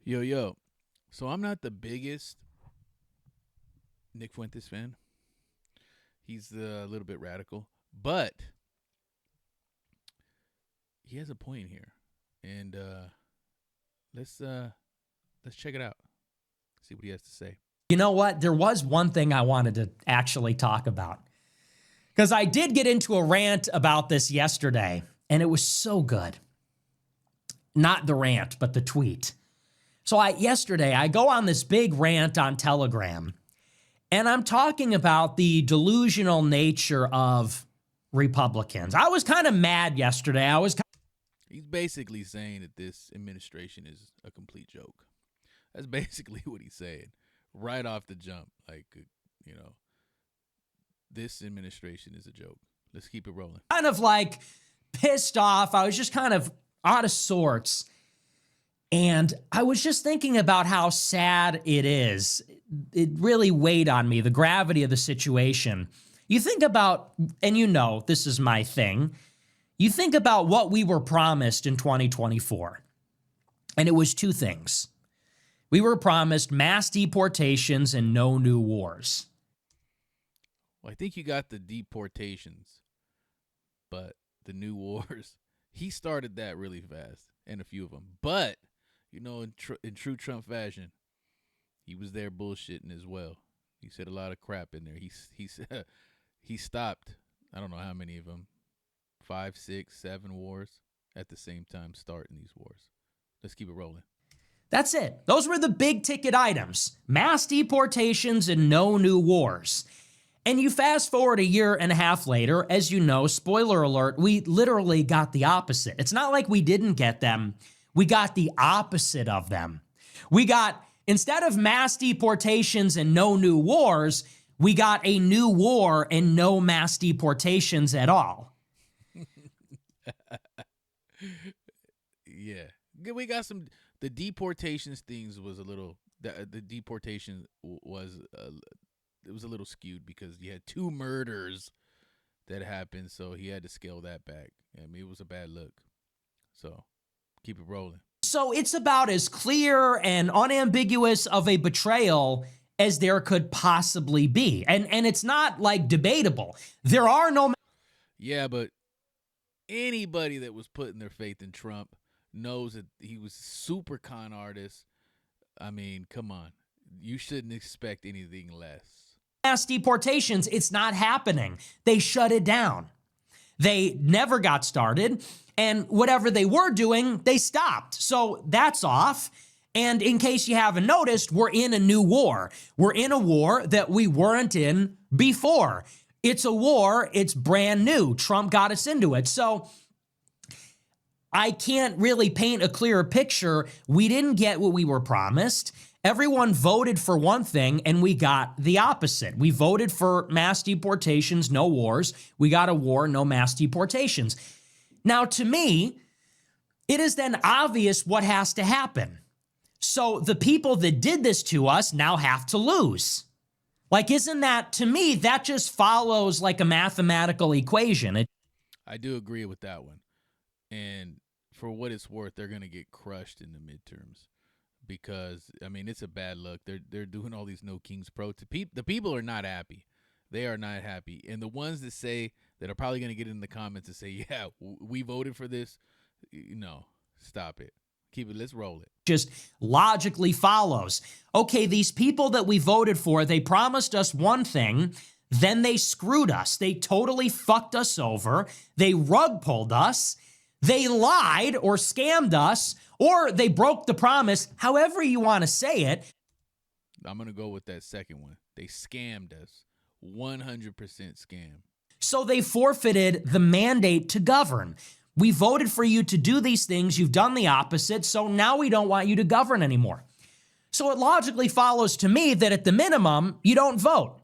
Yo, yo. So I'm not the biggest Nick Fuentes fan. He's a little bit radical, but he has a point here, and let's uh, let's check it out. See what he has to say. You know what? There was one thing I wanted to actually talk about because I did get into a rant about this yesterday, and it was so good. Not the rant, but the tweet. So yesterday I go on this big rant on Telegram, and I'm talking about the delusional nature of Republicans. I was kind of mad yesterday. He's basically saying that this administration is a complete joke. That's basically what he's saying right off the jump. Like, this administration is a joke. Let's keep it rolling. Kind of like pissed off. I was just kind of out of sorts. And I was just thinking about how sad it is. It really weighed on me, the gravity of the situation. You think about, and you know, this is my thing. You think about what we were promised in 2024. And it was two things. We were promised mass deportations and no new wars. Well, I think you got the deportations, but the new wars, he started that really fast, and a few of them. But, in true Trump fashion, he was there bullshitting as well. He said a lot of crap in there. He stopped, I don't know how many of them, 5, 6, 7 wars at the same time starting these wars. Let's keep it rolling. That's it. Those were the big ticket items. Mass deportations and no new wars. And you fast forward a year and a half later, as you know, spoiler alert, we literally got the opposite. It's not like we didn't get them. We got the opposite of them. We got, instead of mass deportations and no new wars, we got a new war and no mass deportations at all. Yeah. We got some, the deportations things was a little, the deportation was, it was a little skewed because you had 2 murders that happened, so he had to scale that back. I mean, it was a bad look. So, keep it rolling. So it's about as clear and unambiguous of a betrayal as there could possibly be. And it's not like debatable. There are no... Yeah, but anybody that was putting their faith in Trump knows that he was super con artist. I mean, come on. You shouldn't expect anything less. Mass deportations, it's not happening. They shut it down. They never got started, and whatever they were doing, they stopped. So that's off. And in case you haven't noticed, we're in a new war. We're in a war that we weren't in before. It's a war. It's brand new. Trump got us into it. So I can't really paint a clearer picture. We didn't get what we were promised. Everyone voted for one thing, and we got the opposite. We voted for mass deportations, no wars. We got a war, no mass deportations. Now, to me, it is then obvious what has to happen. So the people that did this to us now have to lose. Like, isn't that, to me, that just follows like a mathematical equation. I do agree with that one. And for what it's worth, they're going to get crushed in the midterms. Because, I mean, it's a bad look. They're doing all these no kings protests. The people are not happy. They are not happy. And the ones that say, that are probably going to get in the comments and say, yeah, we voted for this. No, stop it. Keep it. Let's roll it. Just logically follows. Okay, these people that we voted for, they promised us one thing. Then they screwed us. They totally fucked us over. They rug pulled us. They lied or scammed us. Or they broke the promise, however you want to say it. I'm going to go with that second one. They scammed us. 100% scam. So they forfeited the mandate to govern. We voted for you to do these things. You've done the opposite. So now we don't want you to govern anymore. So it logically follows to me that at the minimum, you don't vote.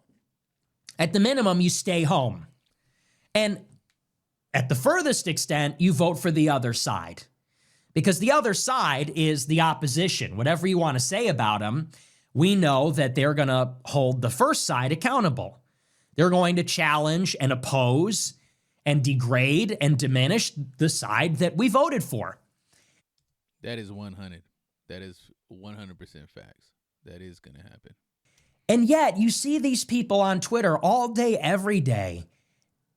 At the minimum, you stay home. And at the furthest extent, you vote for the other side. Because the other side is the opposition. Whatever you want to say about them, we know that they're going to hold the first side accountable. They're going to challenge and oppose and degrade and diminish the side that we voted for. That is 100. That is 100% facts. That is going to happen. And yet you see these people on Twitter all day, every day.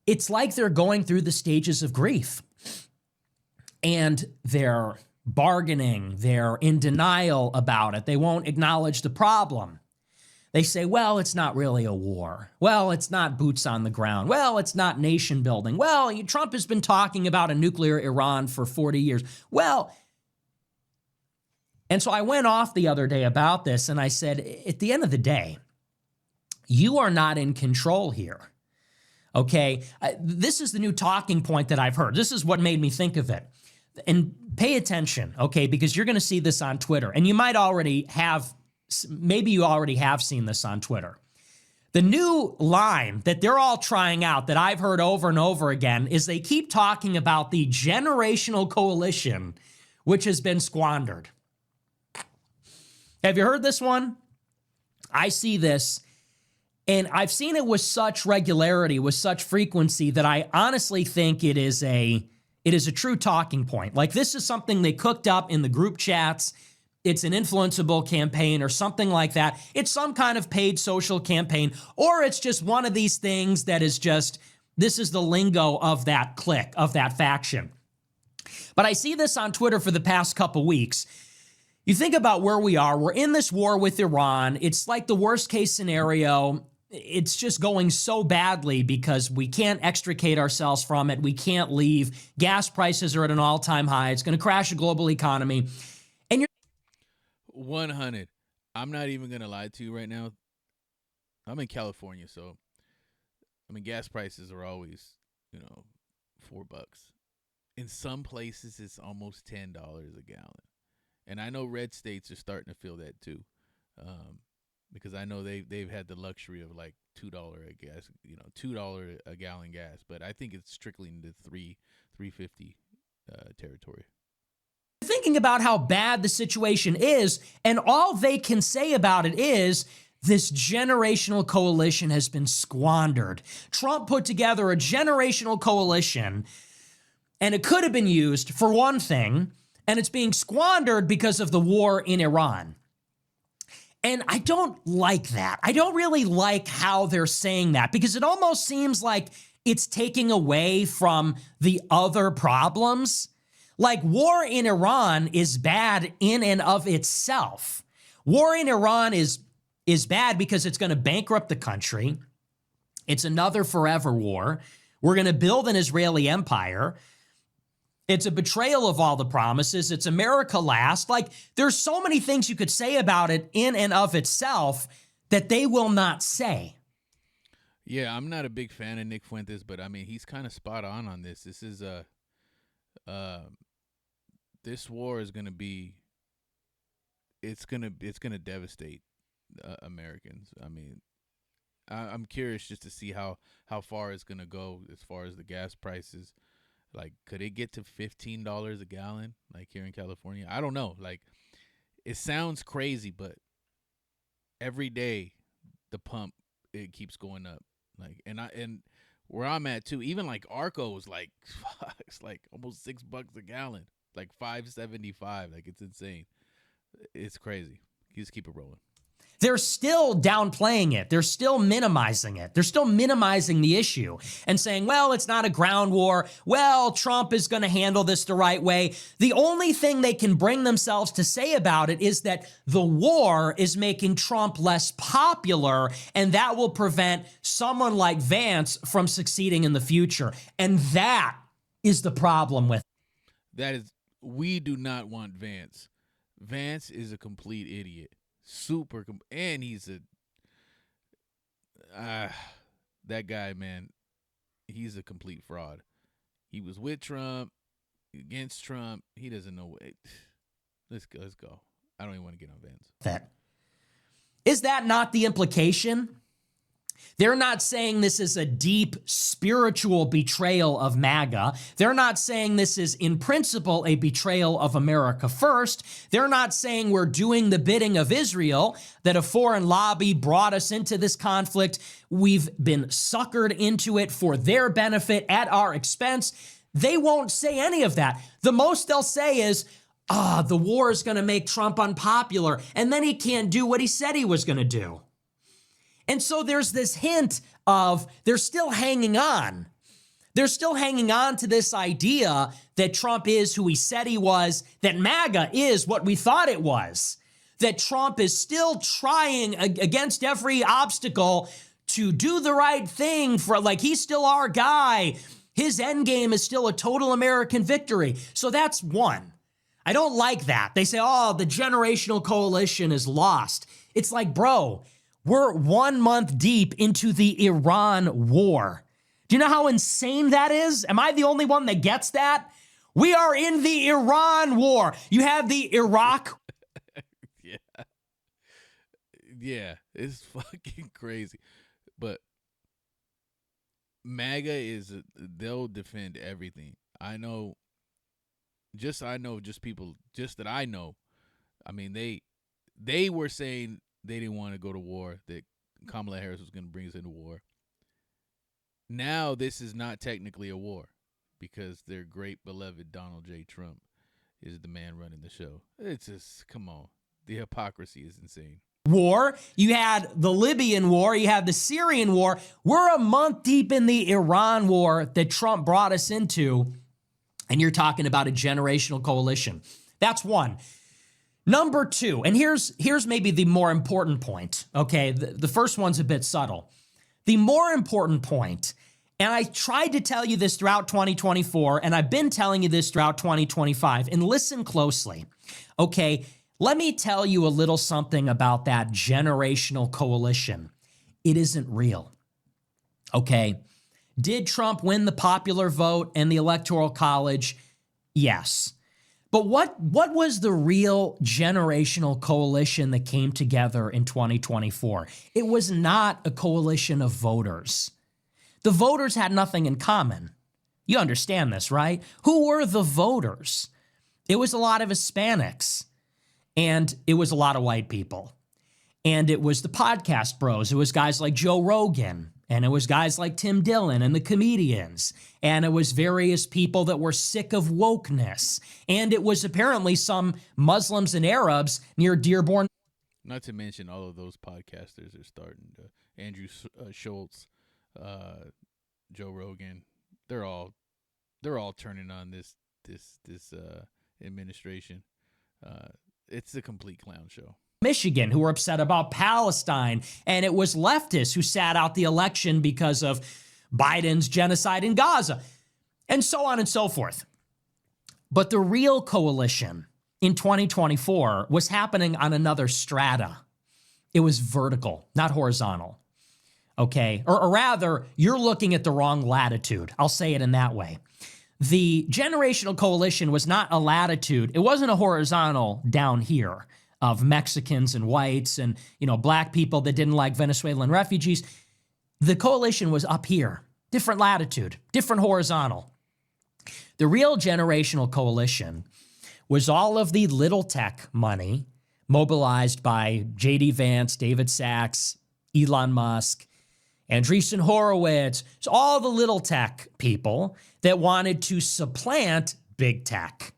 It's like they're going through the stages of grief. And they're bargaining. They're in denial about it. They won't acknowledge the problem. They say, well, it's not really a war. Well, it's not boots on the ground. Well, it's not nation building. Well, Trump has been talking about a nuclear Iran for 40 years. Well, and so I went off the other day about this, and I said, at the end of the day, you are not in control here. Okay? This is the new talking point that I've heard. This is what made me think of it. And pay attention, okay, because you're going to see this on Twitter, and you might already have, maybe you already have seen this on Twitter. The new line that they're all trying out that I've heard over and over again is they keep talking about the generational coalition which has been squandered. Have you heard this one? I see this, and I've seen it with such regularity, with such frequency, that I honestly think it is a true talking point. Like, this is something they cooked up in the group chats. It's an influenceable campaign or something like that. It's some kind of paid social campaign, or it's just one of these things that is just, this is the lingo of that clique, of that faction. But I see this on Twitter for the past couple weeks. You think about where we are. We're in this war with Iran. It's like the worst case scenario. It's just going so badly because we can't extricate ourselves from it. We can't leave. Gas prices are at an all-time high. It's going to crash the global economy. And you're 100. I'm not even going to lie to you right now. I'm in California, so I mean, gas prices are always, $4. In some places, it's almost $10 a gallon. And I know red states are starting to feel that too, because I know they've had the luxury of like $2 a gas, $2 a gallon gas. But I think it's strictly in the $3.50 territory. thinking about how bad the situation is, and all they can say about it is this generational coalition has been squandered. Trump put together a generational coalition, and it could have been used for one thing, and it's being squandered because of the war in Iran. And I don't like that. I don't really like how they're saying that, because it almost seems like it's taking away from the other problems. Like, war in Iran is bad in and of itself. War in Iran is bad because it's going to bankrupt the country. It's another forever war. We're going to build an Israeli empire. It's a betrayal of all the promises. It's America last. Like, there's so many things you could say about it in and of itself that they will not say. Yeah, I'm not a big fan of Nick Fuentes, but I mean, he's kind of spot on this. This is this war is going to be, it's going to devastate Americans. I mean, I'm curious just to see how far it's going to go as far as the gas prices. Like, could it get to $15 a gallon, like here in California? I don't know. Like, it sounds crazy, but every day the pump, it keeps going up. Like, and where I'm at too, even like Arco is like, it's like almost $6 a gallon, like $5.75. Like, it's insane. It's crazy. You just keep it rolling. They're still downplaying it. They're still minimizing it. They're still minimizing the issue and saying, well, it's not a ground war. Well, Trump is going to handle this the right way. The only thing they can bring themselves to say about it is that the war is making Trump less popular, and that will prevent someone like Vance from succeeding in the future. And that is the problem with it. That is, we do not want Vance. Vance is a complete idiot. And he's that guy, man, he's a complete fraud. He was with Trump, against Trump. He doesn't know what. Let's go. I don't even want to get on Vance. Is that not the implication? They're not saying this is a deep spiritual betrayal of MAGA. They're not saying this is, in principle, a betrayal of America first. They're not saying we're doing the bidding of Israel, that a foreign lobby brought us into this conflict. We've been suckered into it for their benefit at our expense. They won't say any of that. The most they'll say is, the war is going to make Trump unpopular, and then he can't do what he said he was going to do. And so there's this hint of they're still hanging on. They're still hanging on to this idea that Trump is who he said he was, that MAGA is what we thought it was, that Trump is still trying against every obstacle to do the right thing for, like, he's still our guy. His end game is still a total American victory. So that's one. I don't like that. They say, oh, the generational coalition is lost. It's like, bro, we're 1 month deep into the Iran war. Do you know how insane that is? Am I the only one that gets that? We are in the Iran war. You have the Iraq. Yeah. Yeah, it's fucking crazy. But MAGA they'll defend everything. I know people that I know. I mean, they were saying they didn't want to go to war, that Kamala Harris was going to bring us into war. Now this is not technically a war because their great beloved Donald J. Trump is the man running the show. It's just, come on. The hypocrisy is insane. War. You had the Libyan war. You had the Syrian war. We're a month deep in the Iran war that Trump brought us into, and you're talking about a generational coalition. That's one. Number two, and here's maybe the more important point, okay? The first one's a bit subtle. The more important point, and I tried to tell you this throughout 2024, and I've been telling you this throughout 2025, and listen closely, okay? Let me tell you a little something about that generational coalition. It isn't real, okay? Did Trump win the popular vote and the Electoral College? Yes. But what was the real generational coalition that came together in 2024? It was not a coalition of voters. The voters had nothing in common. You understand this, right? Who were the voters? It was a lot of Hispanics, and it was a lot of white people. And it was the podcast bros. It was guys like Joe Rogan, and it was guys like Tim Dillon and the comedians. And it was various people that were sick of wokeness. And it was apparently some Muslims and Arabs near Dearborn. Not to mention all of those podcasters are starting to, Andrew Schultz, Joe Rogan. They're all turning on this administration. It's a complete clown show. Michigan, who were upset about Palestine, and it was leftists who sat out the election because of Biden's genocide in Gaza, and so on and so forth. But the real coalition in 2024 was happening on another strata. It was vertical, not horizontal, okay? Or rather, you're looking at the wrong latitude. I'll say it in that way. The generational coalition was not a latitude. It wasn't a horizontal down here of Mexicans and whites and, black people that didn't like Venezuelan refugees. The coalition was up here, different latitude, different horizontal. The real generational coalition was all of the little tech money mobilized by J.D. Vance, David Sachs, Elon Musk, Andreessen Horowitz. So all the little tech people that wanted to supplant big tech.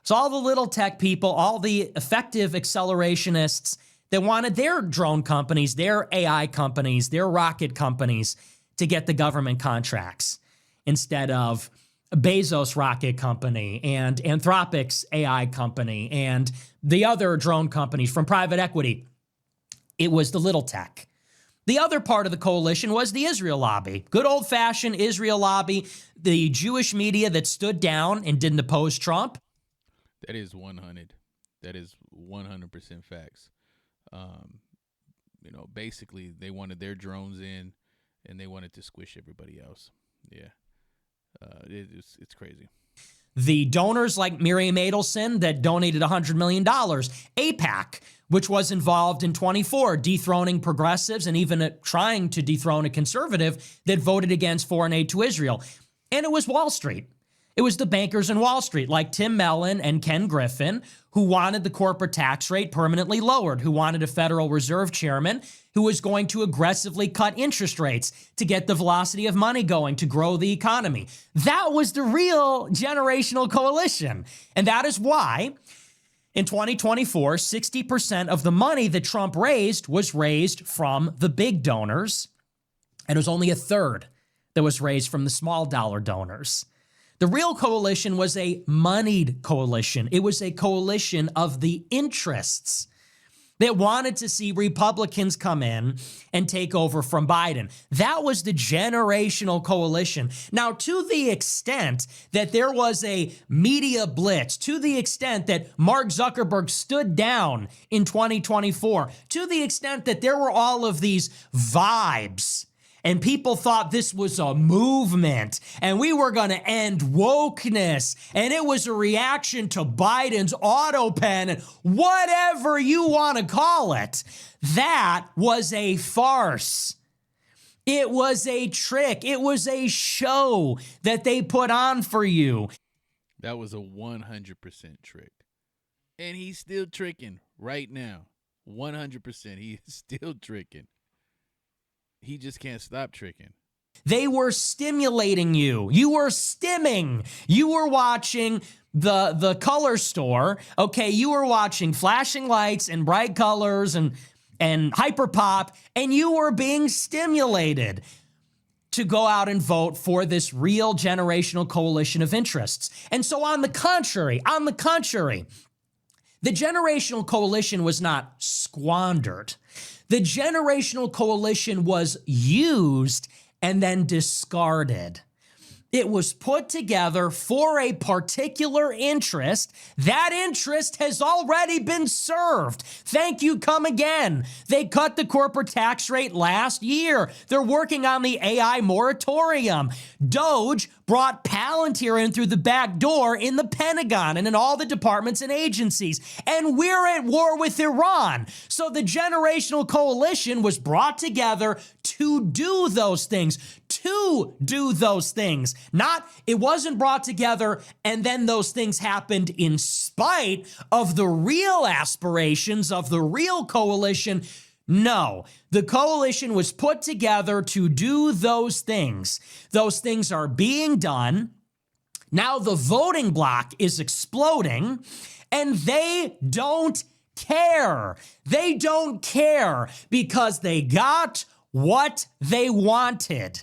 So all the little tech people, all the effective accelerationists that wanted their drone companies, their AI companies, their rocket companies to get the government contracts instead of Bezos' rocket company and Anthropic's AI company and the other drone companies from private equity. It was the little tech. The other part of the coalition was the Israel lobby, good old-fashioned Israel lobby, the Jewish media that stood down and didn't oppose Trump. That is 100. That is 100% facts. Basically they wanted their drones in, and they wanted to squish everybody else. Yeah, it's crazy. The donors like Miriam Adelson that donated $100 million, AIPAC, which was involved in 24, dethroning progressives and even trying to dethrone a conservative that voted against foreign aid to Israel. And it was Wall Street. It was the bankers in Wall Street like Tim Mellon and Ken Griffin who wanted the corporate tax rate permanently lowered, who wanted a Federal Reserve chairman who was going to aggressively cut interest rates to get the velocity of money going to grow the economy. That was the real generational coalition. And that is why In 2024, 60% of the money that Trump raised was raised from the big donors, and it was only a third that was raised from the small dollar donors. The real coalition was a moneyed coalition. It was a coalition of the interests that wanted to see Republicans come in and take over from Biden. That was the generational coalition. Now, to the extent that there was a media blitz, to the extent that Mark Zuckerberg stood down in 2024, to the extent that there were all of these vibes, and people thought this was a movement and we were going to end wokeness, and it was a reaction to Biden's auto pen and whatever you want to call it. That was a farce. It was a trick. It was a show that they put on for you. That was a 100% trick. And he's still tricking right now. 100%. He is still tricking. He just can't stop tricking. They were stimulating you. You were stimming. You were watching the color store. Okay, you were watching flashing lights and bright colors and hyperpop, and you were being stimulated to go out and vote for this real generational coalition of interests. And so on the contrary, the generational coalition was not squandered. The generational coalition was used and then discarded. It was put together for a particular interest. That interest has already been served. Thank you, come again. They cut the corporate tax rate last year. They're working on the AI moratorium. Doge brought Palantir in through the back door in the Pentagon and in all the departments and agencies. And we're at war with Iran. So the generational coalition was brought together to do those things. Not, it wasn't brought together and then those things happened in spite of the real aspirations of the real coalition. No, the coalition was put together to do those things. Those things are being done. Now the voting bloc is exploding and they don't care. They don't care because they got what they wanted.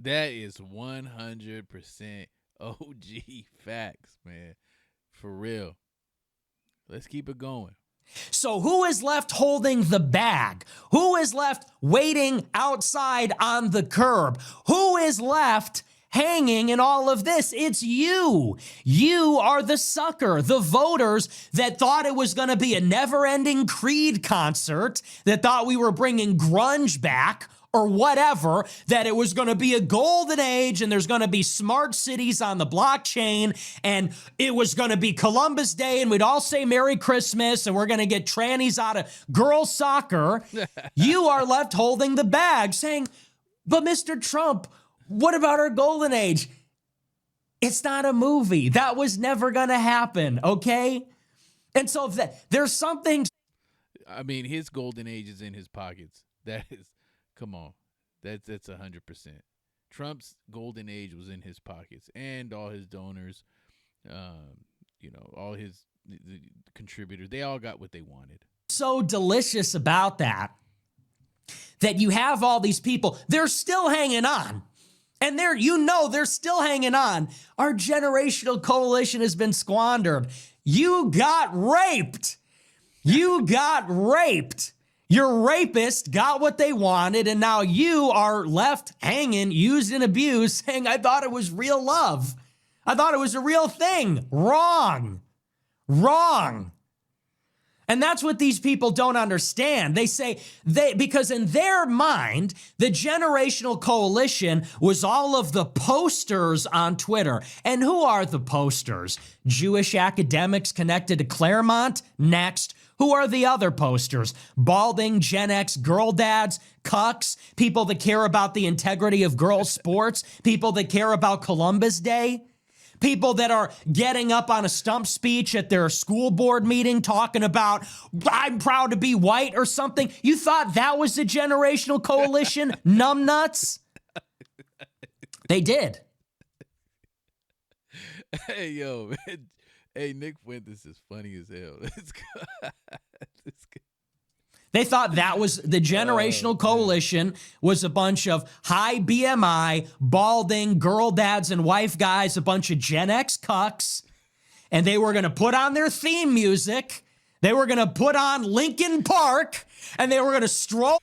That is 100% OG facts, man. For real. Let's keep it going. So who is left holding the bag? Who is left waiting outside on the curb? Who is left hanging in all of this? It's you. You are the sucker, the voters that thought it was going to be a never-ending Creed concert, that thought we were bringing grunge back, or whatever, that it was going to be a golden age and there's going to be smart cities on the blockchain and it was going to be Columbus Day and we'd all say Merry Christmas and we're going to get trannies out of girls soccer. You are left holding the bag saying, but Mr. Trump, what about our golden age? It's not a movie. That was never going to happen, okay? And so there's something. I mean, his golden age is in his pockets. That is. Come on, that's 100%. Trump's golden age was in his pockets, and all his donors, all his the contributors, they all got what they wanted. So delicious about that you have all these people, they're still hanging on. And they're still hanging on. Our generational coalition has been squandered. You got raped. You got raped. Your rapist got what they wanted, and now you are left hanging, used and abused, saying, I thought it was real love. I thought it was a real thing. Wrong. And that's what these people don't understand. They say, because in their mind, the generational coalition was all of the posters on Twitter. And who are the posters? Jewish academics connected to Claremont? Next. Who are the other posters? Balding Gen X girl dads, cucks, people that care about the integrity of girls' sports, people that care about Columbus Day, people that are getting up on a stump speech at their school board meeting talking about, I'm proud to be white or something. You thought that was the generational coalition? Numbnuts? They did. Hey, yo, man. Hey, Nick Fuentes is funny as hell. This guy. They thought that was the generational coalition was a bunch of high BMI, balding girl dads and wife guys, a bunch of Gen X cucks, and they were going to put on their theme music. They were going to put on Linkin Park, and they were going to stroll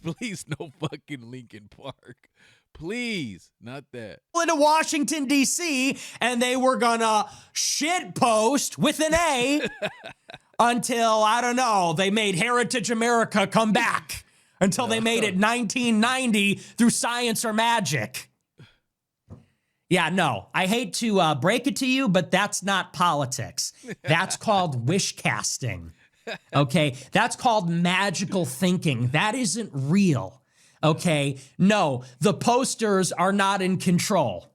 Please, no fucking Linkin Park. Please, not that. into Washington, D.C., and they were going to shit post with an A until, I don't know, they made Heritage America come back, until they made it 1990 through Science or Magic. Yeah, no, I hate to break it to you, but that's not politics. That's called wish casting. Okay, that's called magical thinking. That isn't real. Okay, no, the posters are not in control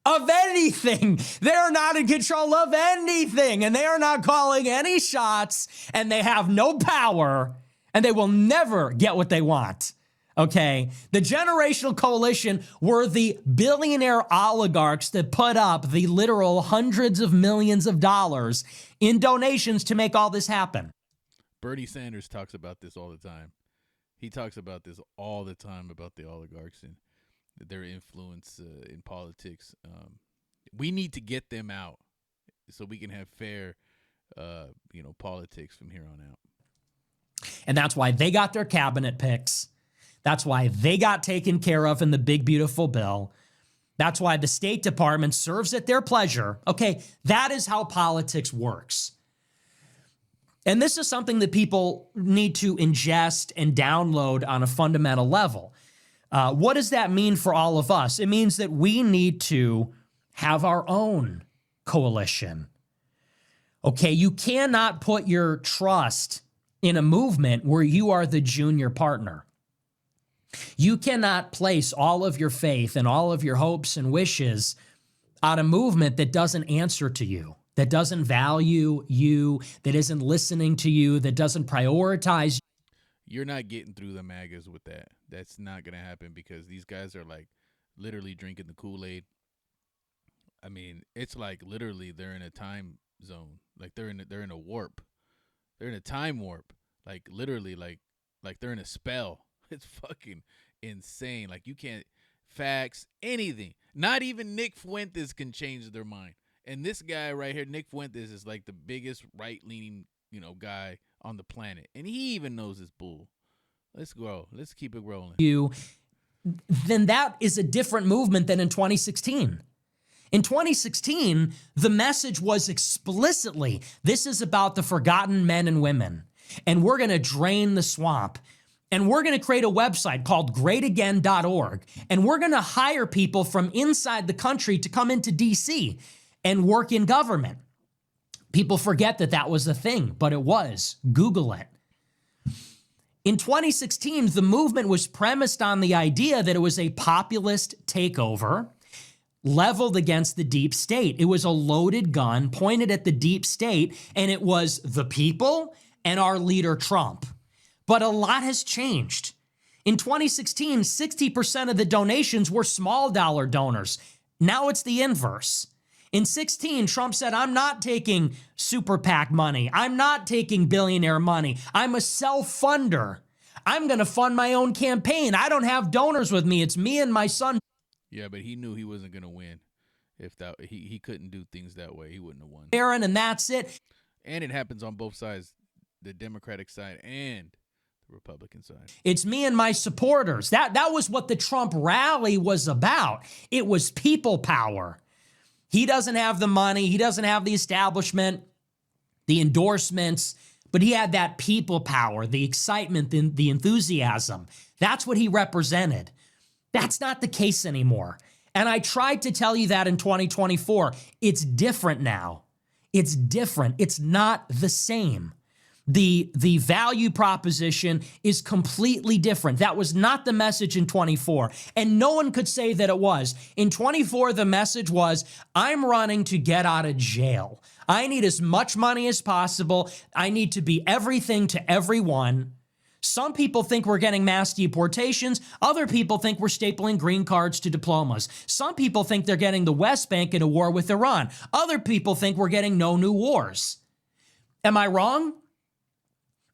of anything. They're not in control of anything, and they are not calling any shots, and they have no power, and they will never get what they want. Okay, the generational coalition were the billionaire oligarchs that put up the literal hundreds of millions of dollars in donations to make all this happen. Bernie Sanders talks about this all the time. He talks about this all the time about the oligarchs and their influence in politics. We need to get them out so we can have fair, politics from here on out. And that's why they got their cabinet picks. That's why they got taken care of in the big, beautiful bill. That's why the State Department serves at their pleasure. Okay, that is how politics works. And this is something that people need to ingest and download on a fundamental level. What does that mean for all of us? It means that we need to have our own coalition. Okay, you cannot put your trust in a movement where you are the junior partner. You cannot place all of your faith and all of your hopes and wishes on a movement that doesn't answer to you, that doesn't value you, that isn't listening to you, that doesn't prioritize. You're not getting through the MAGAs with that. That's not going to happen because these guys are like literally drinking the Kool-Aid. I mean, it's like literally they're in a time zone. Like they're in a warp. They're in a time warp. Like literally like they're in a spell. It's fucking insane. Like you can't fax anything. Not even Nick Fuentes can change their mind. And this guy right here, Nick Fuentes, is like the biggest right-leaning, guy on the planet. And he even knows this bull. Let's grow. Let's keep it rolling. Then that is a different movement than in 2016. In 2016, the message was explicitly, this is about the forgotten men and women. And we're going to drain the swamp. And we're going to create a website called greatagain.org. And we're going to hire people from inside the country to come into D.C. and work in government. People forget that that was a thing, but it was. Google it. In 2016, the movement was premised on the idea that it was a populist takeover leveled against the deep state. It was a loaded gun pointed at the deep state, and it was the people and our leader, Trump. But a lot has changed. In 2016, 60% of the donations were small dollar donors. Now it's the inverse. In 16, Trump said, I'm not taking super PAC money. I'm not taking billionaire money. I'm a self-funder. I'm going to fund my own campaign. I don't have donors with me. It's me and my son. Yeah, but he knew he wasn't going to win. If that he couldn't do things that way, he wouldn't have won. Aaron, and that's it. And it happens on both sides, the Democratic side and the Republican side. It's me and my supporters. That was what the Trump rally was about. It was people power. He doesn't have the money. He doesn't have the establishment, the endorsements, but he had that people power, the excitement, the enthusiasm. That's what he represented. That's not the case anymore. And I tried to tell you that in 2024. It's different now. It's different. It's not the same. The value proposition is completely different. That was not the message in 24. And no one could say that it was. In 24, the message was, I'm running to get out of jail. I need as much money as possible. I need to be everything to everyone Some people think we're getting mass deportations. Other people think we're stapling green cards to diplomas. Some people think they're getting the West Bank in a war with Iran. Other people think we're getting no new wars. Am I wrong?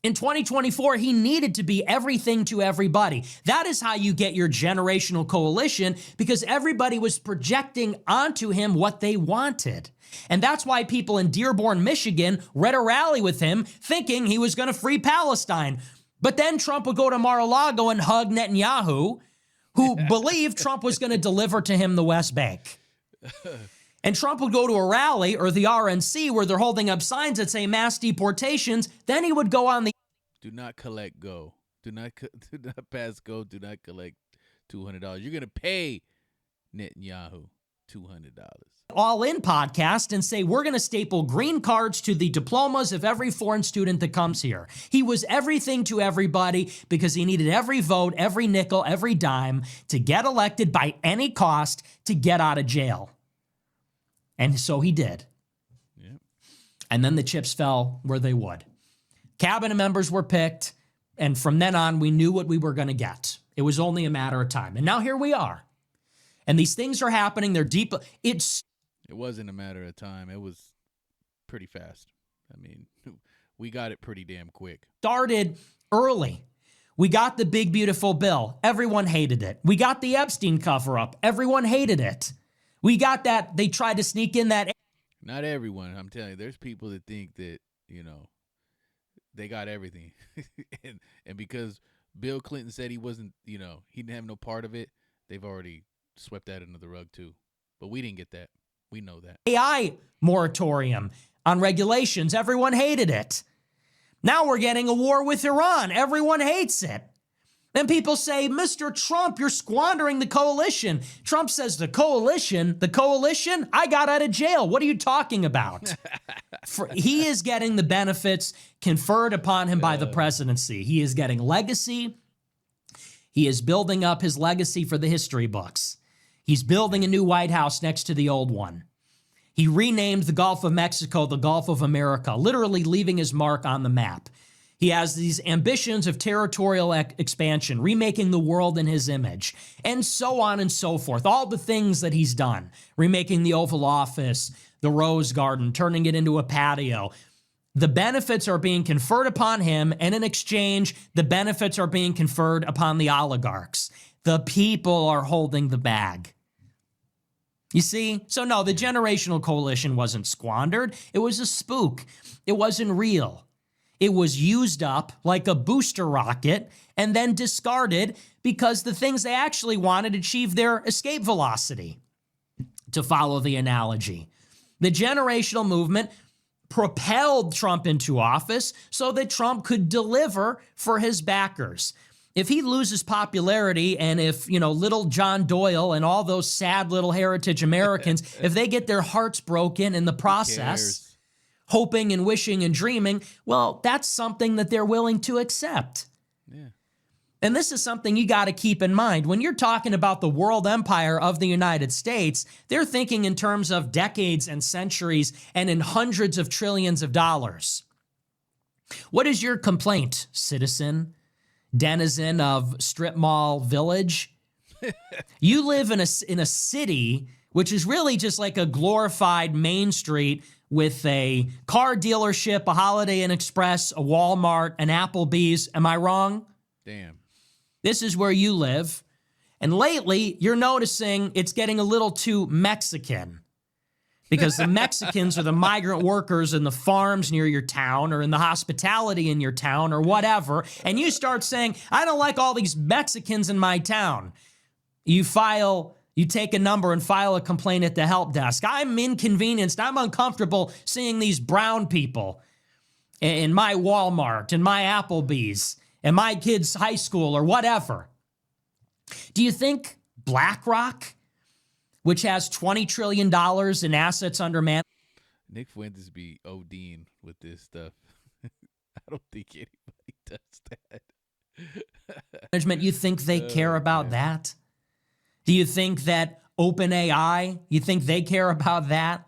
In 2024, he needed to be everything to everybody. That is how you get your generational coalition, because everybody was projecting onto him what they wanted. And that's why people in Dearborn, Michigan read a rally with him thinking he was going to free Palestine. But then Trump would go to Mar-a-Lago and hug Netanyahu, who believed Trump was going to deliver to him the West Bank. And Trump would go to a rally or the RNC where they're holding up signs that say mass deportations. Then he would go on the Do not collect go. Do not pass go. Do not collect $200. You're going to pay Netanyahu $200. All In podcast and say, we're going to staple green cards to the diplomas of every foreign student that comes here. He was everything to everybody because he needed every vote, every nickel, every dime to get elected by any cost to get out of jail. And so he did. Yep. And then the chips fell where they would. Cabinet members were picked, and from then on, we knew what we were going to get. It was only a matter of time. And now here we are. And these things are happening. They're deep. It wasn't a matter of time. It was pretty fast. I mean, we got it pretty damn quick. Started early. We got the big, beautiful bill. Everyone hated it. We got the Epstein cover-up. Everyone hated it. We got that. They tried to sneak in that. Not everyone. I'm telling you, there's people that think that, you know, they got everything. and because Bill Clinton said he wasn't, you know, he didn't have no part of it, they've already swept that under the rug too. But we didn't get that. We know that. AI moratorium on regulations. Everyone hated it. Now we're getting a war with Iran. Everyone hates it. Then people say, Mr. Trump, you're squandering the coalition. Trump says, the coalition, I got out of jail. What are you talking about? He is getting the benefits conferred upon him by the presidency. He is getting legacy. He is building up his legacy for the history books. He's building a new White House next to the old one. He renamed the Gulf of Mexico the Gulf of America, literally leaving his mark on the map. He has these ambitions of territorial expansion, remaking the world in his image, and so on and so forth. All the things that he's done, remaking the Oval Office, the Rose Garden, turning it into a patio. The benefits are being conferred upon him, and in exchange, the benefits are being conferred upon the oligarchs. The people are holding the bag. You see? So no, the generational coalition wasn't squandered. It was a spook. It wasn't real. It was used up like a booster rocket and then discarded because the things they actually wanted achieved their escape velocity, to follow the analogy. The generational movement propelled Trump into office so that Trump could deliver for his backers. If he loses popularity and if, you know, little John Doyle and all those sad little heritage Americans, if they get their hearts broken in the process, hoping and wishing and dreaming, well, that's something that they're willing to accept. Yeah. And this is something you got to keep in mind. When you're talking about the world empire of the United States, they're thinking in terms of decades and centuries and in hundreds of trillions of dollars. What is your complaint, citizen, denizen of Strip Mall Village? You live in a city which is really just like a glorified Main Street with a car dealership, a Holiday Inn Express, a Walmart, an Applebee's. Am I wrong? Damn. This is where you live. And lately, you're noticing it's getting a little too Mexican because the Mexicans are the migrant workers in the farms near your town or in the hospitality in your town or whatever. And you start saying, I don't like all these Mexicans in my town. You take a number and file a complaint at the help desk. I'm inconvenienced. I'm uncomfortable seeing these brown people in my Walmart, in my Applebee's, in my kid's high school or whatever. Do you think BlackRock, which has $20 trillion in assets under management? Nick Fuentes be ODing with this stuff. I don't think anybody does that. You think they care about that? Do you think that OpenAI, you think they care about that?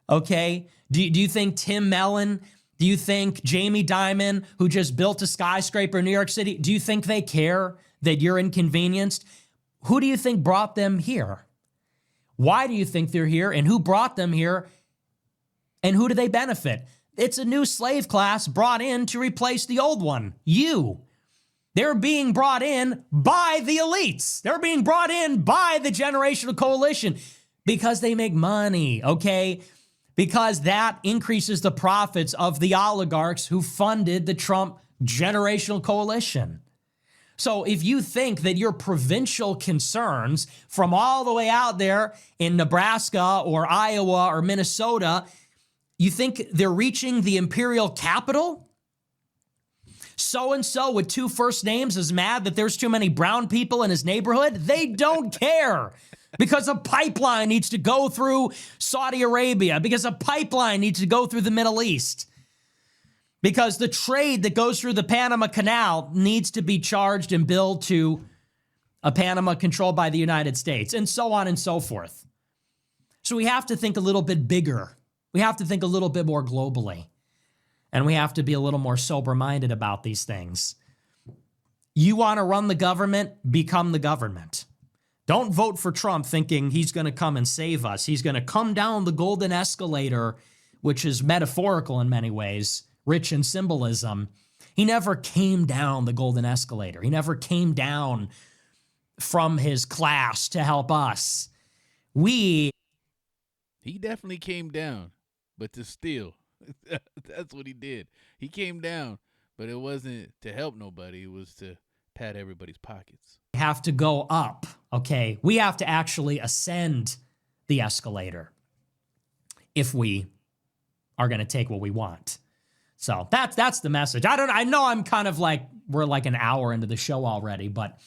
Okay. Do you think Tim Mellon Do you think Jamie Dimon, who just built a skyscraper in New York City, do you think they care that you're inconvenienced? Who do you think brought them here? Why do you think they're here? And who brought them here? And who do they benefit? It's a new slave class brought in to replace the old one. You. They're being brought in by the elites. They're being brought in by the generational coalition because they make money, okay? Because that increases the profits of the oligarchs who funded the Trump generational coalition. So if you think that your provincial concerns from all the way out there in Nebraska or Iowa or Minnesota, you think they're reaching the imperial capital? So-and-so with 2 first names is mad that there's too many brown people in his neighborhood? They don't care. Because a pipeline needs to go through Saudi Arabia, because a pipeline needs to go through the Middle East, because the trade that goes through the Panama Canal needs to be charged and billed to a Panama controlled by the United States, and so on and so forth. So we have to think a little bit bigger. We have to think a little bit more globally, and we have to be a little more sober-minded about these things. You want to run the government? Become the government. Don't vote for Trump thinking he's going to come and save us. He's going to come down the golden escalator, which is metaphorical in many ways, rich in symbolism. He never came down the golden escalator. He never came down from his class to help us. He definitely came down, but to steal. That's what he did. He came down, but it wasn't to help nobody. It was to pad everybody's pockets. Have to go up, okay? We have to actually ascend the escalator if we are going to take what we want. So that's the message. I know I'm kind of like, we're like an hour into the show already, but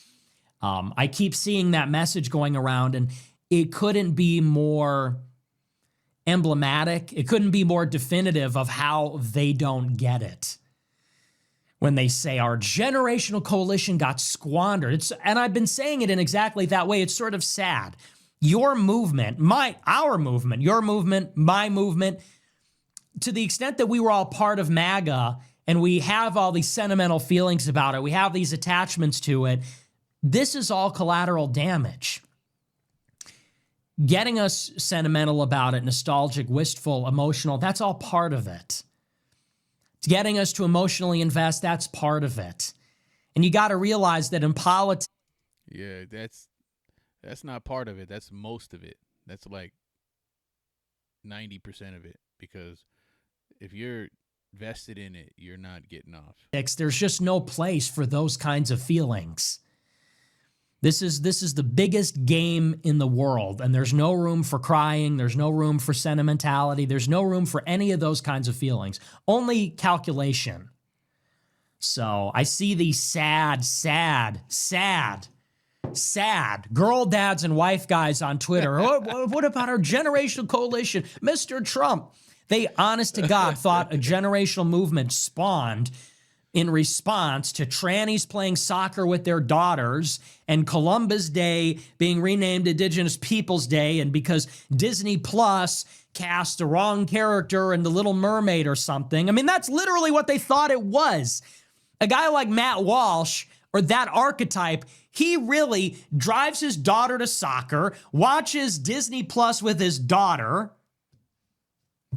I keep seeing that message going around, and it couldn't be more emblematic. It couldn't be more definitive of how they don't get it. When they say our generational coalition got squandered. And I've been saying it in exactly that way. It's sort of sad. Your movement, our movement, your movement, my movement, to the extent that we were all part of MAGA and we have all these sentimental feelings about it, we have these attachments to it, this is all collateral damage. Getting us sentimental about it, nostalgic, wistful, emotional, that's all part of it. Getting us to emotionally invest, that's part of it. And you got to realize that in politics... Yeah, that's not part of it. That's most of it. That's like 90% of it. Because if you're vested in it, you're not getting off. There's just no place for those kinds of feelings. This is the biggest game in the world, and there's no room for crying. There's no room for sentimentality. There's no room for any of those kinds of feelings. Only calculation. So I see these sad girl dads and wife guys on Twitter. What about our generational coalition? Mr. Trump. They, honest to God, thought a generational movement spawned in response to trannies playing soccer with their daughters and Columbus Day being renamed Indigenous Peoples Day, and because Disney Plus cast the wrong character in The Little Mermaid or something. I mean, that's literally what they thought it was. A guy like Matt Walsh, or that archetype, he really drives his daughter to soccer, watches Disney Plus with his daughter,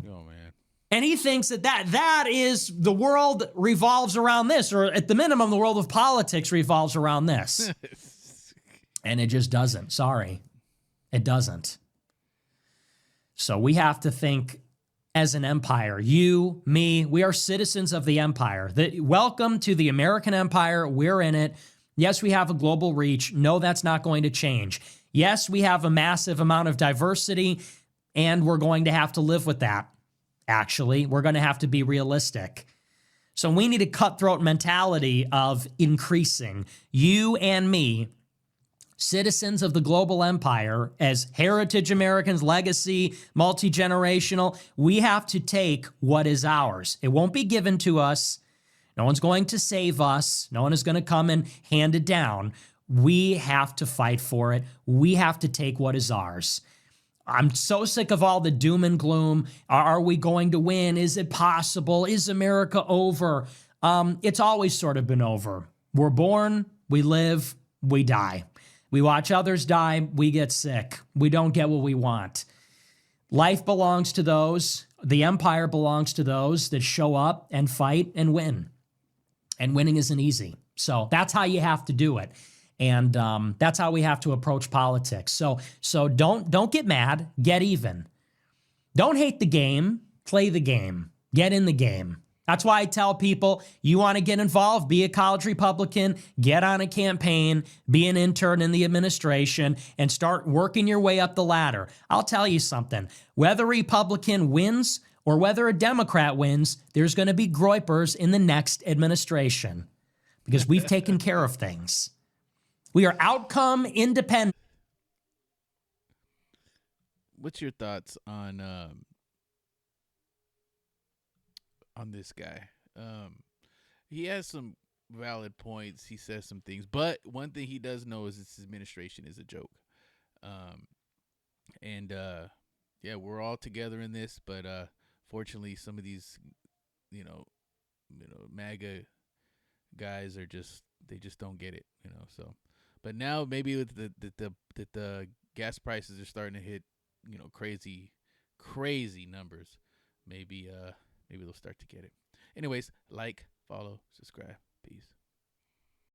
oh, man. and he thinks that is the world revolves around this, or at the minimum, the world of politics revolves around this. And it just doesn't. Sorry. It doesn't. So we have to think as an empire. You, me, we are citizens of the empire. Welcome to the American empire. We're in it. Yes, we have a global reach. No, that's not going to change. Yes, we have a massive amount of diversity, and we're going to have to live with that. Actually, we're going to have to be realistic. So we need a cutthroat mentality of increasing. You and me, citizens of the global empire, as heritage Americans, legacy, multi-generational, we have to take what is ours. It won't be given to us. No one's going to save us. No one is going to come and hand it down. We have to fight for it. We have to take what is ours. I'm so sick of all the doom and gloom. Are we going to win? Is it possible? Is America over? It's always sort of been over. We're born, we live, we die. We watch others die, we get sick. We don't get what we want. Life belongs to those, the empire belongs to those that show up and fight and win. And winning isn't easy. So that's how you have to do it. And that's how we have to approach politics. So don't get mad, get even. Don't hate the game, play the game, get in the game. That's why I tell people, you want to get involved, be a college Republican, get on a campaign, be an intern in the administration, and start working your way up the ladder. I'll tell you something, whether a Republican wins or whether a Democrat wins, there's going to be groypers in the next administration because we've taken care of things. We are outcome independent. What's your thoughts on this guy? He has some valid points. He says some things, but one thing he does know is his administration is a joke. And yeah, we're all together in this, but fortunately, some of these, MAGA guys are they just don't get it, So, but now maybe with the gas prices are starting to hit, crazy numbers. Maybe they'll start to get it. Anyways, like, follow, subscribe. Peace.